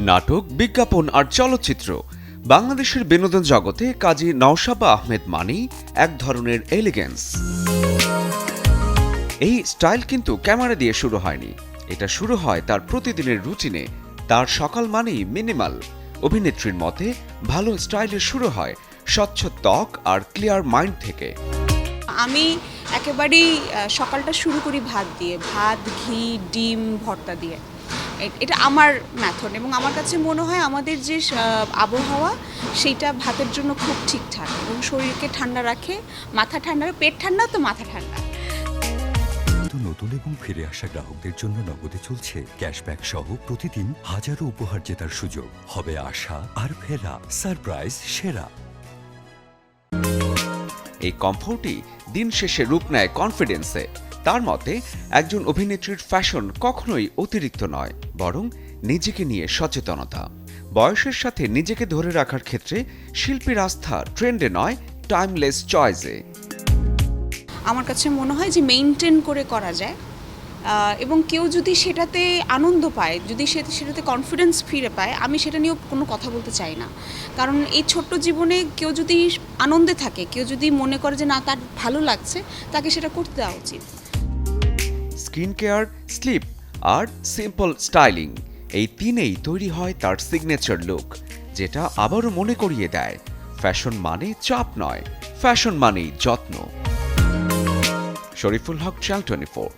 নাটক, বিজ্ঞাপন আর চলচ্চিত্র বাংলাদেশের বিনোদন জগতে কাজী নওশাবা আহমেদ মানেই এক ধরনের এলিগেন্স। এই স্টাইল কিন্তু ক্যামেরা দিয়ে শুরু হয়নি, এটা শুরু হয় তার প্রতিদিনের রুটিনে। তার সকাল মানেই মিনিমাল। অভিনেত্রীর মতে ভালো স্টাইলের শুরু হয় স্বচ্ছ ত্বক আর ক্লিয়ার মাইন্ড থেকে। আমি একেবারেই সকালটা শুরু করি ভাত দিয়ে, ভাত, ঘি, ডিম, ভর্তা দিয়ে। এটা আমার মেথড এবং আমার কাছে মনে হয় আমাদের যে আবহাওয়া সেইটা ভাতের জন্য খুব ঠিকঠাক এবং শরীরকে ঠান্ডা রাখে, মাথা ঠান্ডা, পেট ঠান্ডা তো মাথা ঠান্ডা। নতুন এবং ফিরে আসা গ্রাহকদের জন্য নগদে চলছে ক্যাশব্যাক সহ প্রতিদিন হাজারো উপহার জেতার সুযোগ। হবে আশা আর ফেরা, সারপ্রাইজ সেরা। এই কমফোর্টই দিন শেষে রূপ নেয় কনফিডেন্সে। তার মতে একজন অভিনেত্রীর ফ্যাশন কখনোই অতিরিক্ত নয়, বরং নিজেকে নিয়ে সচেতনতা। বয়সের সাথে নিজেকে ধরে রাখার ক্ষেত্রে শিল্পীর আস্থা ট্রেন্ডে নয়, টাইমলেস চয়েসে। আমার কাছে মনে হয় যে মেইনটেন করে করা যায় এবং কেউ যদি সেটাতে আনন্দ পায়, যদি সেটাতে কনফিডেন্স ফিরে পায়, আমি সেটা নিয়েও কোনো কথা বলতে চাই না। কারণ এই ছোট্ট জীবনে কেউ যদি আনন্দে থাকে, কেউ যদি মনে করে যে না তার ভালো লাগছে, তাকে সেটা করতে দেওয়া উচিত। স্কিন কেয়ার, স্লিপ আর সিম্পল স্টাইলিং, এই তিনেই তৈরি হয় তার সিগনেচার লুক, যেটা আবারও মনে করিয়ে দেয় ফ্যাশন মানে চাপ নয়, ফ্যাশন মানেই যত্ন। শরীফুল হক, চ্যানেল 24।